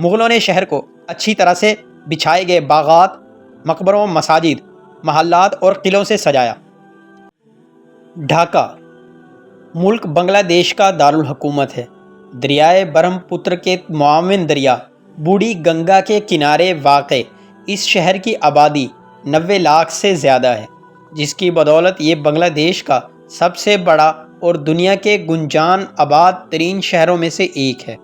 مغلوں نے شہر کو اچھی طرح سے بچھائے گئے باغات، مقبروں، مساجد، محلات اور قلعوں سے سجایا۔ ڈھاکہ ملک بنگلہ دیش کا دارالحکومت ہے۔ دریائے برہم پتر کے معاون دریا بوڑھی گنگا کے کنارے واقع اس شہر کی آبادی 90 لاکھ سے زیادہ ہے، جس کی بدولت یہ بنگلہ دیش کا سب سے بڑا اور دنیا کے گنجان آباد ترین شہروں میں سے ایک ہے۔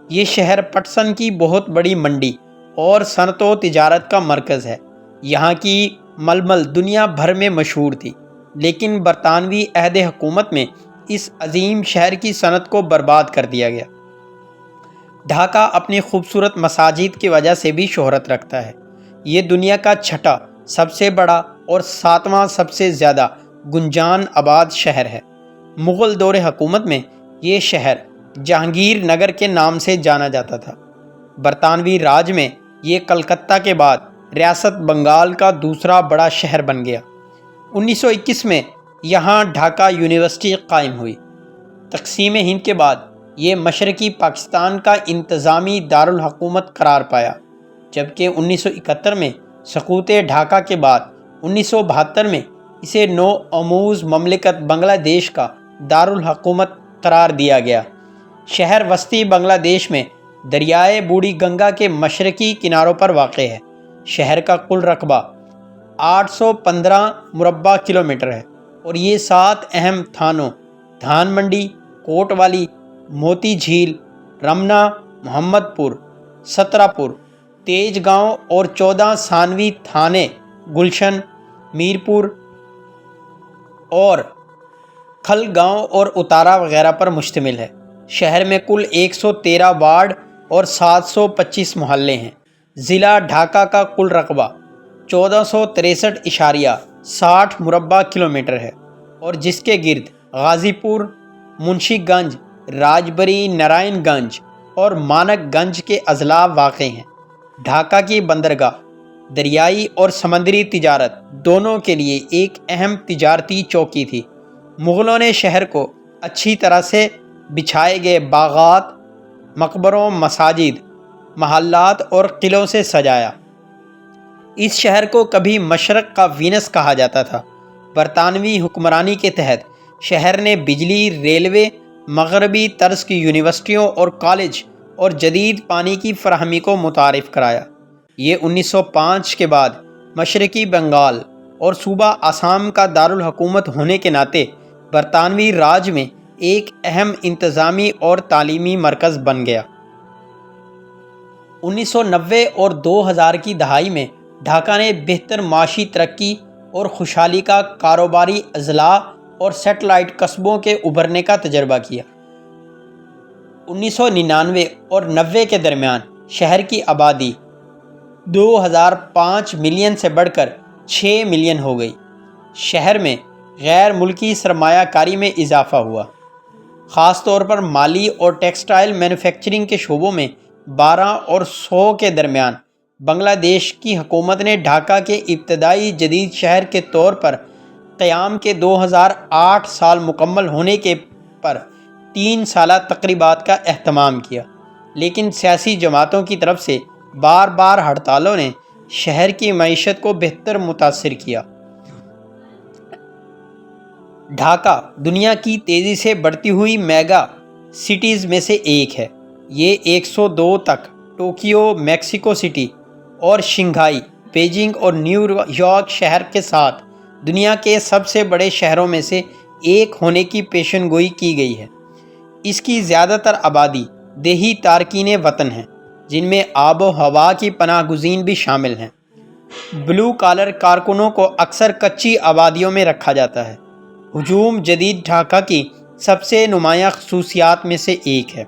یہ شہر پٹسن کی بہت بڑی منڈی اور صنعت و تجارت کا مرکز ہے۔ یہاں کی ململ دنیا بھر میں مشہور تھی، لیکن برطانوی عہد حکومت میں اس عظیم شہر کی صنعت کو برباد کر دیا گیا۔ ڈھاکہ اپنی خوبصورت مساجد کی وجہ سے بھی شہرت رکھتا ہے۔ یہ دنیا کا چھٹا سب سے بڑا اور 7واں سب سے زیادہ گنجان آباد شہر ہے۔ مغل دور حکومت میں یہ شہر جہانگیر نگر کے نام سے جانا جاتا تھا۔ برطانوی راج میں یہ کلکتہ کے بعد ریاست بنگال کا دوسرا بڑا شہر بن گیا۔ 1921 میں یہاں ڈھاکہ یونیورسٹی قائم ہوئی۔ تقسیم ہند کے بعد یہ مشرقی پاکستان کا انتظامی دارالحکومت قرار پایا، جبکہ 1971 میں سقوط ڈھاکہ کے بعد 1972 میں اسے نو آموز مملکت بنگلہ دیش کا دارالحکومت قرار دیا گیا۔ شہر وسطی بنگلہ دیش میں دریائے بوڑھی گنگا کے مشرقی کناروں پر واقع ہے۔ شہر کا کل رقبہ 815 مربع کلومیٹر ہے اور یہ 7 اہم تھانوں دھان منڈی، کوٹ والی، موتی جھیل، رمنا، محمد پور، سترہ پور، تیج گاؤں اور 14 ثانوی تھانے گلشن، میرپور اور کھل گاؤں اور اتارا وغیرہ پر مشتمل ہے۔ شہر میں کل 113 وارڈ اور 725 محلے ہیں۔ ضلع ڈھاکہ کا کل رقبہ 1463.60 مربع کلومیٹر ہے اور جس کے گرد غازی پور، منشی گنج، راجبری نارائن گنج اور مانک گنج کے اضلاع واقع ہیں۔ ڈھاکہ کی بندرگاہ دریائی اور سمندری تجارت دونوں کے لیے ایک اہم تجارتی چوکی تھی۔ مغلوں نے شہر کو اچھی طرح سے بچھائے گئے باغات، مقبروں، مساجد، محلات اور قلعوں سے سجایا۔ اس شہر کو کبھی مشرق کا وینس کہا جاتا تھا۔ برطانوی حکمرانی کے تحت شہر نے بجلی، ریلوے، مغربی طرز کی یونیورسٹیوں اور کالج اور جدید پانی کی فراہمی کو متعارف کرایا۔ یہ 1905 کے بعد مشرقی بنگال اور صوبہ آسام کا دارالحکومت ہونے کے ناطے برطانوی راج میں ایک اہم انتظامی اور تعلیمی مرکز بن گیا۔ 1990 اور 2000 کی دہائی میں ڈھاکہ نے بہتر معاشی ترقی اور خوشحالی کا کاروباری اضلاع اور سیٹلائٹ قصبوں کے ابھرنے کا تجربہ کیا۔ 1999 اور 90 کے درمیان شہر کی آبادی 2005 ملین سے بڑھ کر 6 ملین ہو گئی۔ شہر میں غیر ملکی سرمایہ کاری میں اضافہ ہوا، خاص طور پر مالی اور ٹیکسٹائل مینوفیکچرنگ کے شعبوں میں۔ 12 اور 100 کے درمیان بنگلہ دیش کی حکومت نے ڈھاکہ کے ابتدائی جدید شہر کے طور پر قیام کے 2008 سال مکمل ہونے کے پر 3 سالہ تقریبات کا اہتمام کیا، لیکن سیاسی جماعتوں کی طرف سے بار بار ہڑتالوں نے شہر کی معیشت کو بہتر متاثر کیا۔ ڈھاکہ دنیا کی تیزی سے بڑھتی ہوئی میگا سٹیز میں سے ایک ہے۔ یہ 102 تک ٹوکیو، میکسیکو سٹی اور شنگھائی، بیجنگ اور نیو یارک شہر کے ساتھ دنیا کے سب سے بڑے شہروں میں سے ایک ہونے کی پیشن گوئی کی گئی ہے۔ اس کی زیادہ تر آبادی دیہی تارکین وطن ہیں، جن میں آب و ہوا کی پناہ گزین بھی شامل ہیں۔ بلو کالر کارکنوں کو اکثر کچی آبادیوں میں رکھا جاتا ہے۔ ہجوم جدید ڈھاکہ کی سب سے نمایاں خصوصیات میں سے ایک ہے۔